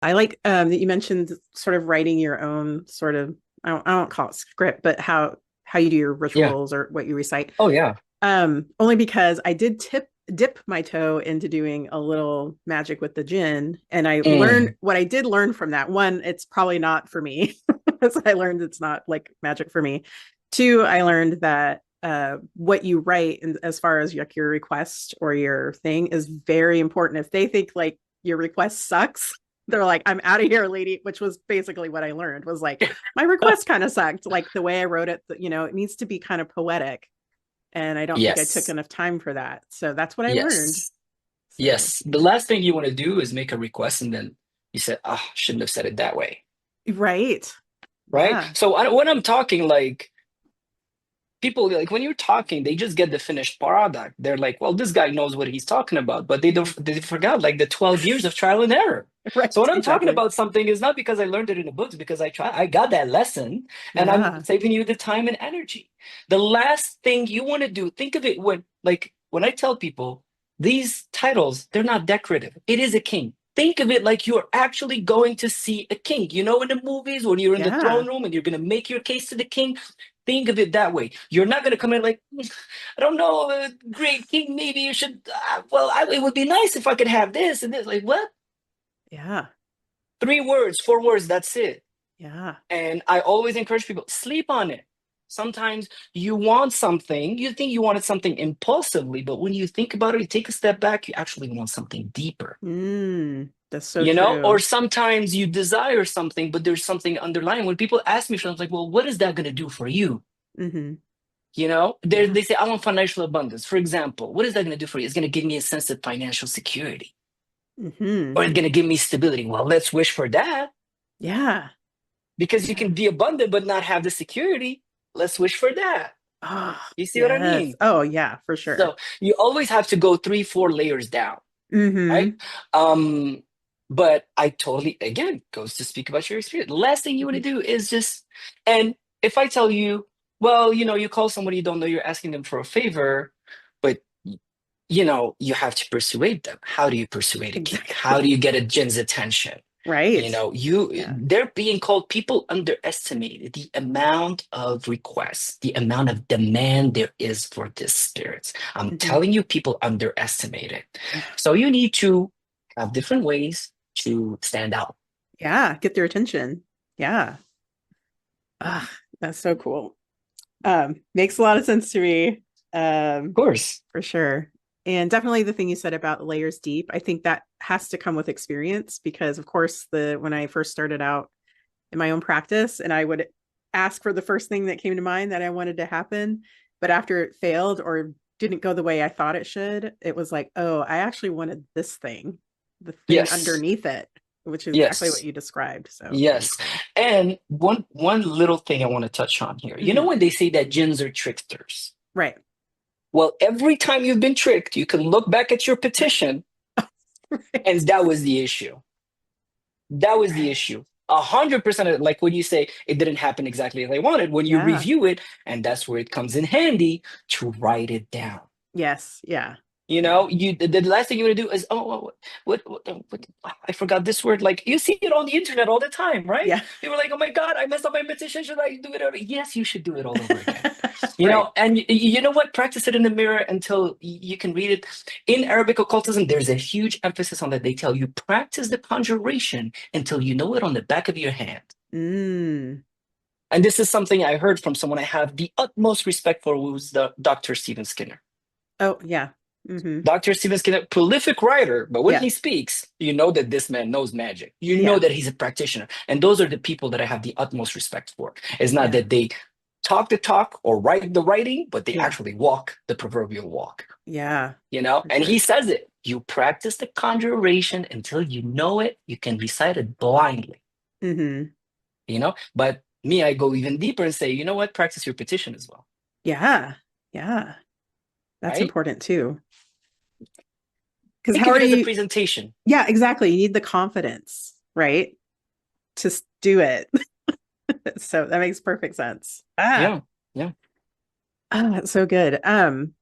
I like that you mentioned sort of writing your own sort of, I don't call it script, but how you do your Yeah. rituals or what you recite. Oh yeah. Only because I did dip my toe into doing a little magic with the Jinn, and I learned Mm. what I did learn from that. One, it's probably not for me. As I learned it's not like magic for me. Two, I learned that what you write and as far as like your request or your thing is very important. If they think like your request sucks, they're like, I'm out of here, lady, which was basically what I learned was like, my request kind of sucked. Like the way I wrote it, it needs to be kind of poetic. And I don't think I took Yes. enough time for that. So that's what I learned. Yes. So, Yes. The last thing you want to do is make a request and then you said, "Ah, shouldn't have said it that way." right. Right? Yeah. So when I'm talking, like people, like when you're talking, they just get the finished product. They're like, "Well, this guy knows what he's talking about," but Mhm. they forgot like the 12 years of trial and error. So Right. when I'm talking Exactly. about something, it's not because I learned it in the books, because I got that lesson, and I'm Yeah. saving you the time and energy. The last thing you want to do, think of it when I tell people these titles, they're not decorative. It is a king. Think of it like you're actually going to see a king. You know, in the movies, when you're in the Yeah. throne room and you're going to make your case to the king, think of it that way. You're not going to come in like, I don't know, great king, maybe you should, it would be nice if I could have this and this. Like, what? Yeah. 3 words, 4 words, that's it. Yeah. And I always encourage people, sleep on it. Sometimes you want something, you think you wanted something impulsively, but when you think about it, you take a step back, you actually want something deeper. That's so Or true. sometimes you desire something, but there's something underlying. When people ask me, I was like, well, what is that going to do for you? Hmm. Yeah. They say, I want financial abundance. For example, what is that going to do for you? It's going to give me a sense of financial security, Hmm. or it's going to give me stability. Well, let's wish for that, Yeah. because you Yeah. can be abundant but not have the security. Let's wish for that. Oh, You see what I yes. mean? Oh, yeah, for sure. So you always have to go 3, 4 layers down, right? Hmm. Um, but I totally, again, goes to speak about your experience. The last thing you want to Hmm. do is just, and if I tell you, well, you call somebody you don't know, you're asking them for a favor, but you have to persuade them. How do you persuade a king? How do Exactly. you get a Jinn's attention? Right. You Yeah. they're being called, people underestimate the amount of requests, the amount of demand there is for this spirits. I'm Hmm. telling you, people underestimate it. So you need to have different ways to stand out. Yeah. Get their attention. Yeah. Ah, that's so cool. Makes a lot of sense to me. Of Um, course. for sure. And definitely the thing you said about layers deep, I think that has to come with experience because of course the when I first started out in my own practice and I would ask for the first thing that came to mind that I wanted to happen, but after it failed or didn't go the way I thought it should, it was like, oh, I actually wanted this thing, the thing Yes. underneath it, which is exactly what Yes. you described. So very Yes. cool. And one little thing I want to touch on here. You know Hmm. when they say that jinns are tricksters? Right. Well, every time you've been tricked, you can look back at your petition, Right. and that was the issue. That was the Right. issue. 100% of it, like when you say it didn't happen exactly as I wanted, when you Yeah. review it, and that's where it comes in handy to write it down. Yes. Yeah. Yeah. The last thing you want to do is, oh, what, I forgot this word. Like you see it on the internet all the time, right? Yeah. People are like, oh my God, I messed up my petition. Should I do it over? Yes, you should do it all over again. Right. And you know what? Practice it in the mirror until you can read it. In Arabic occultism, there's a huge emphasis on that. They tell you practice the conjuration until you know it on the back of your hand. Mm. And this is something I heard from someone I have the utmost respect for, who's the Dr. Stephen Skinner. Oh, yeah. Hmm. Dr. Stephen Skinner, prolific writer, but when Yeah. he speaks, you know that this man knows magic. You know Yeah. that he's a practitioner. And those are the people that I have the utmost respect for. It's not Yeah. that they talk the talk or write the writing, but they Yeah. actually walk the proverbial walk. Yeah. For And he sure. says it. You practice the conjuration until you know it. You can recite it blindly, Hmm. But me, I go even deeper and say, you know what? Practice your petition as well, Yeah. Yeah. That's right? important too. Because Think how of are it as a you? presentation. Yeah, exactly. You need the confidence, right? To do it. So that makes perfect sense. Yeah. Yeah. That's so good.